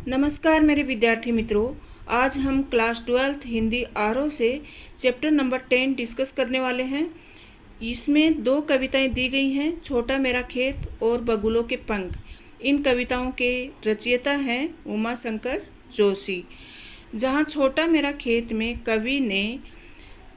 नमस्कार मेरे विद्यार्थी मित्रों। आज हम क्लास 12th हिंदी आरओ से चैप्टर नंबर 10 डिस्कस करने वाले हैं। इसमें दो कविताएं दी गई हैं, छोटा मेरा खेत और बगुलों के पंख। इन कविताओं के रचयिता हैं उमा शंकर जोशी। जहां छोटा मेरा खेत में कवि ने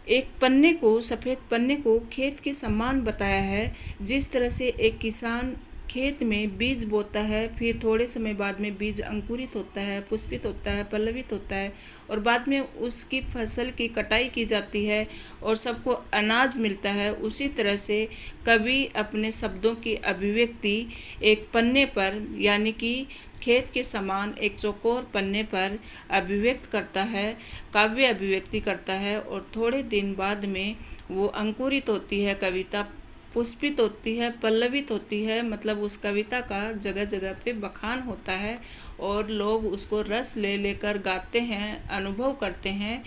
एक पन्ने को, सफ़ेद पन्ने को खेत के समान बताया है। जिस तरह से एक किसान खेत में बीज बोता है, फिर थोड़े समय बाद में बीज अंकुरित होता है, पुष्पित होता है, पल्लवित होता है और बाद में उसकी फसल की कटाई की जाती है और सबको अनाज मिलता है। उसी तरह से कवि अपने शब्दों की अभिव्यक्ति एक पन्ने पर, यानी कि खेत के समान एक चौकोर पन्ने पर अभिव्यक्त करता है, काव्य अभिव्यक्ति करता है और थोड़े दिन बाद में वो अंकुरित होती है, कविता पुष्पित होती है, पल्लवित होती है। मतलब उस कविता का जगह जगह पे बखान होता है और लोग उसको रस ले लेकर गाते हैं, अनुभव करते हैं।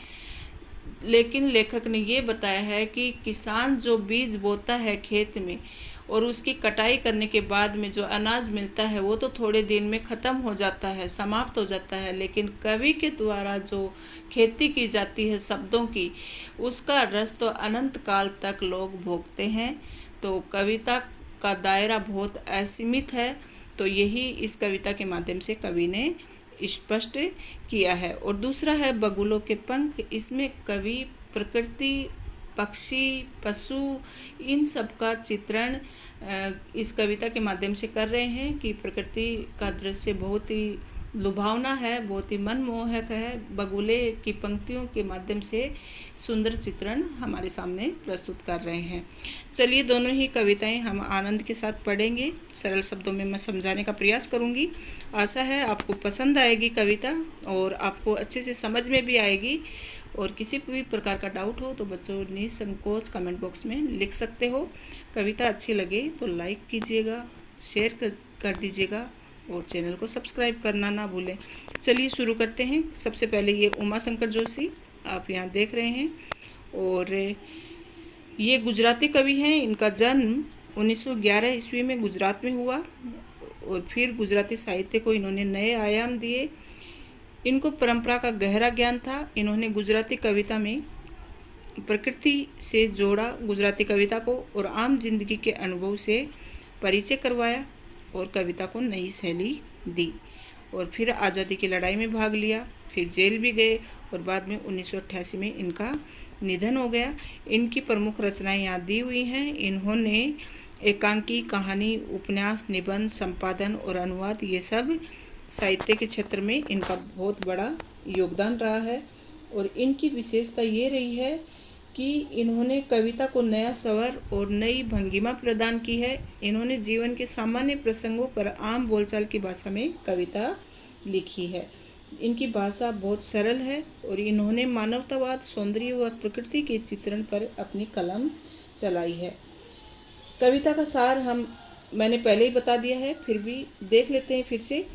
लेकिन लेखक ने ये बताया है कि किसान जो बीज बोता है खेत में और उसकी कटाई करने के बाद में जो अनाज मिलता है वो तो थोड़े दिन में ख़त्म हो जाता है, समाप्त हो जाता है। लेकिन कवि के द्वारा जो खेती की जाती है शब्दों की, उसका रस तो अनंत काल तक लोग भोगते हैं। तो कविता का दायरा बहुत असीमित है। तो यही इस कविता के माध्यम से कवि ने स्पष्ट किया है। और दूसरा है बगुलों के पंख। इसमें कवि प्रकृति, पक्षी, पशु, इन सब का चित्रण इस कविता के माध्यम से कर रहे हैं कि प्रकृति का दृश्य बहुत ही लुभावना है, बहुत ही मनमोहक है। बगुले की पंक्तियों के माध्यम से सुंदर चित्रण हमारे सामने प्रस्तुत कर रहे हैं। चलिए दोनों ही कविताएं हम आनंद के साथ पढ़ेंगे। सरल शब्दों में मैं समझाने का प्रयास करूंगी। आशा है आपको पसंद आएगी कविता और आपको अच्छे से समझ में भी आएगी। और किसी भी प्रकार का डाउट हो तो बच्चों निसंकोच कमेंट बॉक्स में लिख सकते हो। कविता अच्छी लगे तो लाइक कीजिएगा, शेयर कर दीजिएगा और चैनल को सब्सक्राइब करना ना भूलें। चलिए शुरू करते हैं। सबसे पहले ये उमा शंकर जोशी आप यहाँ देख रहे हैं और ये गुजराती कवि हैं। इनका जन्म 1911 ईस्वी में गुजरात में हुआ और फिर गुजराती साहित्य को इन्होंने नए आयाम दिए। इनको परंपरा का गहरा ज्ञान था। इन्होंने गुजराती कविता में प्रकृति से जोड़ा गुजराती कविता को और आम जिंदगी के अनुभव से परिचय करवाया और कविता को नई शैली दी। और फिर आज़ादी की लड़ाई में भाग लिया, फिर जेल भी गए और बाद में 1988 में इनका निधन हो गया। इनकी प्रमुख रचनाएं यहाँ दी हुई हैं। इन्होंने एकांकी, कहानी, उपन्यास, निबंध, संपादन और अनुवाद, ये सब साहित्य के क्षेत्र में इनका बहुत बड़ा योगदान रहा है। और इनकी विशेषता ये रही है कि इन्होंने कविता को नया स्वर और नई भंगिमा प्रदान की है। इन्होंने जीवन के सामान्य प्रसंगों पर आम बोलचाल की भाषा में कविता लिखी है। इनकी भाषा बहुत सरल है और इन्होंने मानवतावाद, सौंदर्य व प्रकृति के चित्रण पर अपनी कलम चलाई है। कविता का सार मैंने पहले ही बता दिया है, फिर भी देख लेते हैं फिर से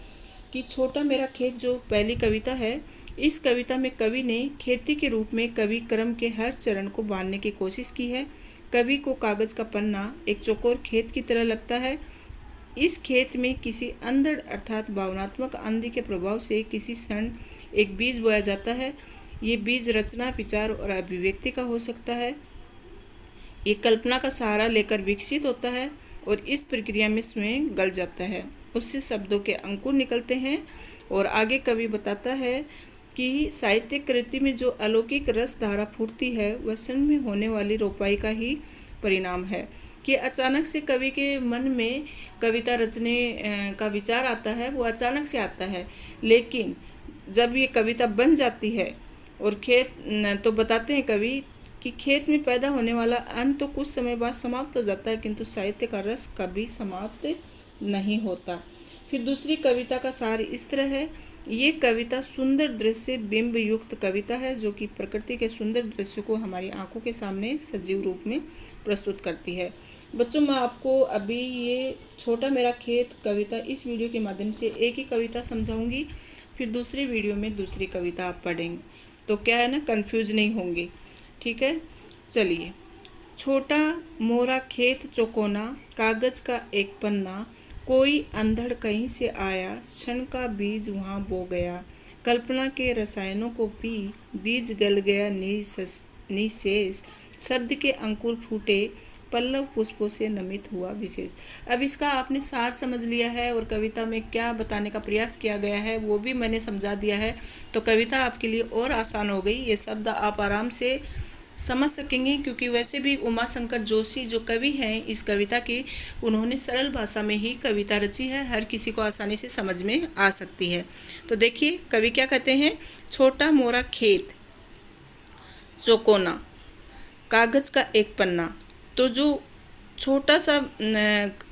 कि छोटा मेरा खेत जो पहली कविता है, इस कविता में कवि ने खेती के रूप में कवि क्रम के हर चरण को बांधने की कोशिश की है। कवि को कागज का पन्ना एक चौकोर खेत की तरह लगता है। इस खेत में किसी अंधड़ अर्थात भावनात्मक आंधी के प्रभाव से किसी क्षण एक बीज बोया जाता है। ये बीज रचना, विचार और अभिव्यक्ति का हो सकता है। ये कल्पना का सहारा लेकर विकसित होता है और इस प्रक्रिया में स्वयं गल जाता है। उससे शब्दों के अंकुर निकलते हैं। और आगे कवि बताता है कि साहित्य कृति में जो अलौकिक रस धारा फूटती है वह क्षण में होने वाली रोपाई का ही परिणाम है। कि अचानक से कवि के मन में कविता रचने का विचार आता है, वो अचानक से आता है। लेकिन जब ये कविता बन जाती है और तो बताते हैं कवि कि खेत में पैदा होने वाला अन्न तो कुछ समय बाद समाप्त हो जाता है, किंतु साहित्य का रस कभी समाप्त नहीं होता। फिर दूसरी कविता का सार इस तरह है। ये कविता सुंदर दृश्य बिंब युक्त कविता है जो कि प्रकृति के सुंदर दृश्य को हमारी आंखों के सामने सजीव रूप में प्रस्तुत करती है। बच्चों, मैं आपको अभी ये छोटा मेरा खेत कविता इस वीडियो के माध्यम से एक ही कविता समझाऊंगी, फिर दूसरी वीडियो में दूसरी कविता आप पढ़ेंगे तो क्या है ना, कंफ्यूज नहीं होंगे। ठीक है, चलिए। छोटा मोरा खेत चौकोना, कागज का एक पन्ना, कोई अंधड़ कहीं से आया, क्षण का बीज वहाँ बो गया। कल्पना के रसायनों को पी, बीज गल गया निशेष। शब्द के अंकुर फूटे, पल्लव पुष्पों से नमित हुआ विशेष। अब इसका आपने सार समझ लिया है और कविता में क्या बताने का प्रयास किया गया है वो भी मैंने समझा दिया है, तो कविता आपके लिए और आसान हो गई। ये शब्द आप आराम से समझ सकेंगे, क्योंकि वैसे भी उमा शंकर जोशी जो कवि हैं इस कविता की, उन्होंने सरल भाषा में ही कविता रची है, हर किसी को आसानी से समझ में आ सकती है। तो देखिए कवि क्या कहते हैं। छोटा मोरा खेत, चौकोना, कागज का एक पन्ना। तो जो छोटा सा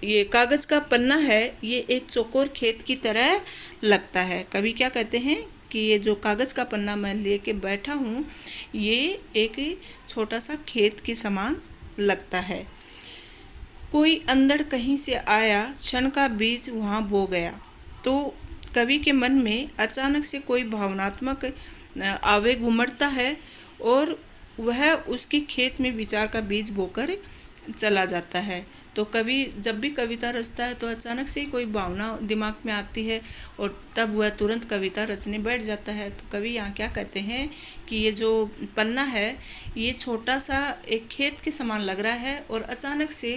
ये कागज का पन्ना है, ये एक चौकोर खेत की तरह लगता है। कवि क्या कहते हैं कि ये जो कागज का पन्ना मैं लेके बैठा हूँ, ये एक छोटा सा खेत के समान लगता है। कोई अंधड़ कहीं से आया, क्षण का बीज वहाँ बो गया। तो कवि के मन में अचानक से कोई भावनात्मक आवेग उमड़ता है और वह उसकी खेत में विचार का बीज बोकर चला जाता है। तो कवि जब भी कविता रचता है तो अचानक से ही कोई भावना दिमाग में आती है और तब वह तुरंत कविता रचने बैठ जाता है। तो कवि यहाँ क्या कहते हैं कि ये जो पन्ना है ये छोटा सा एक खेत के समान लग रहा है और अचानक से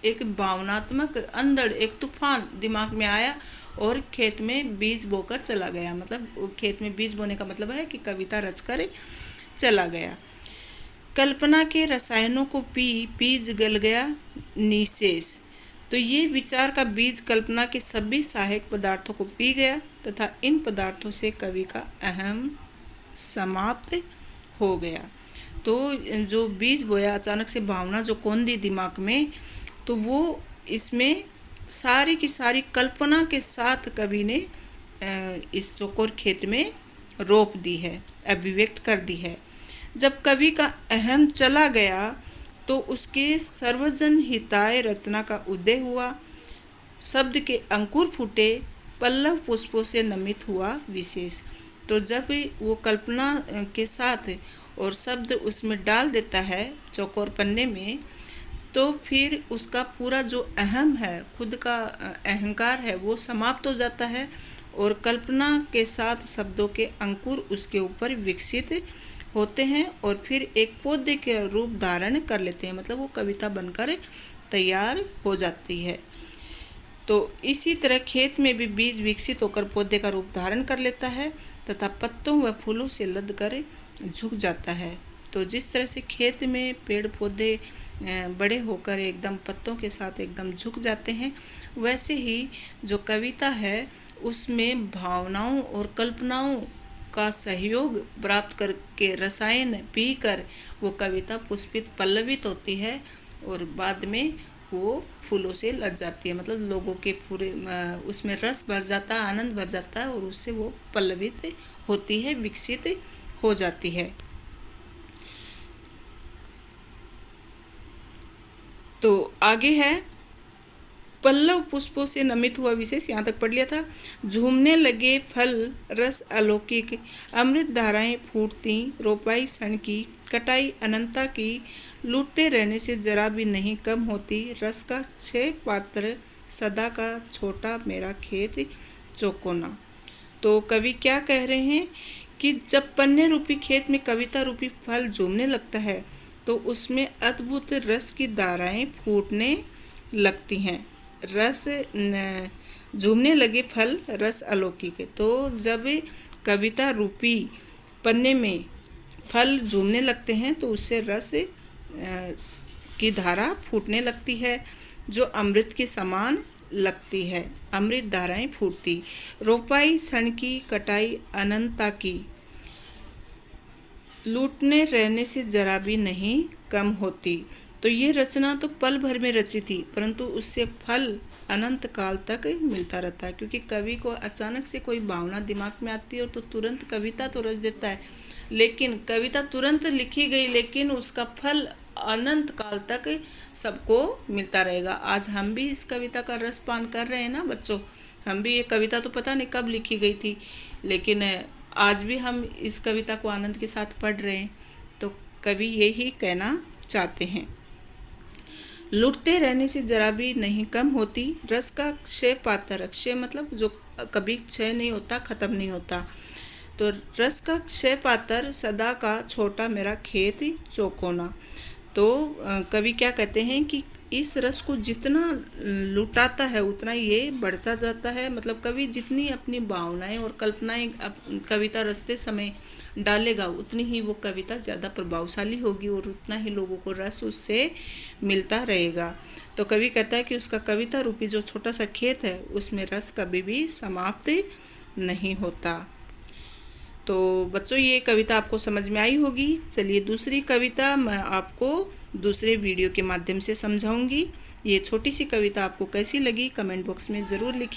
एक भावनात्मक अंधड़, एक तूफान दिमाग में आया और खेत में बीज बोकर चला गया। मतलब खेत में बीज बोने का मतलब है कि कविता रचकर चला गया। कल्पना के रसायनों को पी, बीज गल गया निशेष। तो ये विचार का बीज कल्पना के सभी सहायक पदार्थों को पी गया तथा इन पदार्थों से कवि का अहम समाप्त हो गया। तो जो बीज बोया अचानक से भावना जो कौंधी दिमाग में, तो वो इसमें सारी की सारी कल्पना के साथ कवि ने इस चौकोर खेत में रोप दी है, अभिव्यक्त कर दी है। जब कवि का अहम चला गया तो उसके सर्वजन हिताय रचना का उदय हुआ। शब्द के अंकुर फूटे, पल्लव पुष्पों से नमित हुआ विशेष। तो जब वो कल्पना के साथ और शब्द उसमें डाल देता है चौकोर पन्ने में, तो फिर उसका पूरा जो अहम है, खुद का अहंकार है, वो समाप्त हो जाता है और कल्पना के साथ शब्दों के अंकुर उसके ऊपर विकसित होते हैं और फिर एक पौधे के रूप धारण कर लेते हैं। मतलब वो कविता बनकर तैयार हो जाती है। तो इसी तरह खेत में भी बीज विकसित होकर पौधे का रूप धारण कर लेता है तथा पत्तों व फूलों से लद कर झुक जाता है। तो जिस तरह से खेत में पेड़ पौधे बड़े होकर एकदम पत्तों के साथ एकदम झुक जाते हैं, वैसे ही जो कविता है उसमें भावनाओं और कल्पनाओं का सहयोग प्राप्त करके रसायन पीकर वो कविता पुष्पित पल्लवित होती है और बाद में वो फूलों से लद जाती है। मतलब लोगों के पूरे उसमें रस भर जाता है, आनंद भर जाता है और उससे वो पल्लवित होती है, विकसित हो जाती है। तो आगे है पल्लव पुष्पों से नमित हुआ विशेष, यहाँ तक पढ़ लिया था। झूमने लगे फल रस अलौकिक, अमृत धाराएं फूटती, रोपाई क्षण की, कटाई अनंता की, लूटते रहने से जरा भी नहीं कम होती, रस का 6 पात्र सदा का, छोटा मेरा खेत चौकोना। तो कवि क्या कह रहे हैं कि जब पन्ने रूपी खेत में कविता रूपी फल झूमने लगता है तो उसमें अद्भुत रस की धाराएं फूटने लगती हैं। रस झूमने लगे फल रस अलौकिक। तो जब कविता रूपी पन्ने में फल झूमने लगते हैं तो उससे रस की धारा फूटने लगती है जो अमृत के समान लगती है, अमृत धाराएं फूटती, रोपाई क्षण की, कटाई अनंता की, लूटने रहने से जरा भी नहीं कम होती। तो ये रचना तो पल भर में रची थी परंतु उससे फल अनंत काल तक मिलता रहता है, क्योंकि कवि को अचानक से कोई भावना दिमाग में आती है तो तुरंत कविता तो रच देता है, लेकिन कविता तुरंत लिखी गई लेकिन उसका फल अनंत काल तक सबको मिलता रहेगा। आज हम भी इस कविता का रस पान कर रहे हैं ना बच्चों, हम भी ये कविता तो पता नहीं कब लिखी गई थी लेकिन आज भी हम इस कविता को आनंद के साथ पढ़ रहे हैं। तो कवि यही कहना चाहते हैं। लुटते रहने से जरा भी नहीं कम होती रस का क्षय पातर। क्षय मतलब जो कभी क्षय नहीं होता, खत्म नहीं होता। तो रस का क्षय पातर सदा का छोटा मेरा खेत चौकोना। तो कवि क्या कहते हैं कि इस रस को जितना लुटाता है उतना ये बढ़ता जाता है। मतलब कवि जितनी अपनी भावनाएं और कल्पनाएं कविता रचते समय डालेगा उतनी ही वो कविता ज़्यादा प्रभावशाली होगी और उतना ही लोगों को रस उससे मिलता रहेगा। तो कवि कहता है कि उसका कविता रूपी जो छोटा सा खेत है उसमें रस कभी भी समाप्त नहीं होता। तो बच्चों ये कविता आपको समझ में आई होगी। चलिए दूसरी कविता मैं आपको दूसरे वीडियो के माध्यम से समझाऊंगी। ये छोटी सी कविता आपको कैसी लगी कमेंट बॉक्स में ज़रूर लिखिए।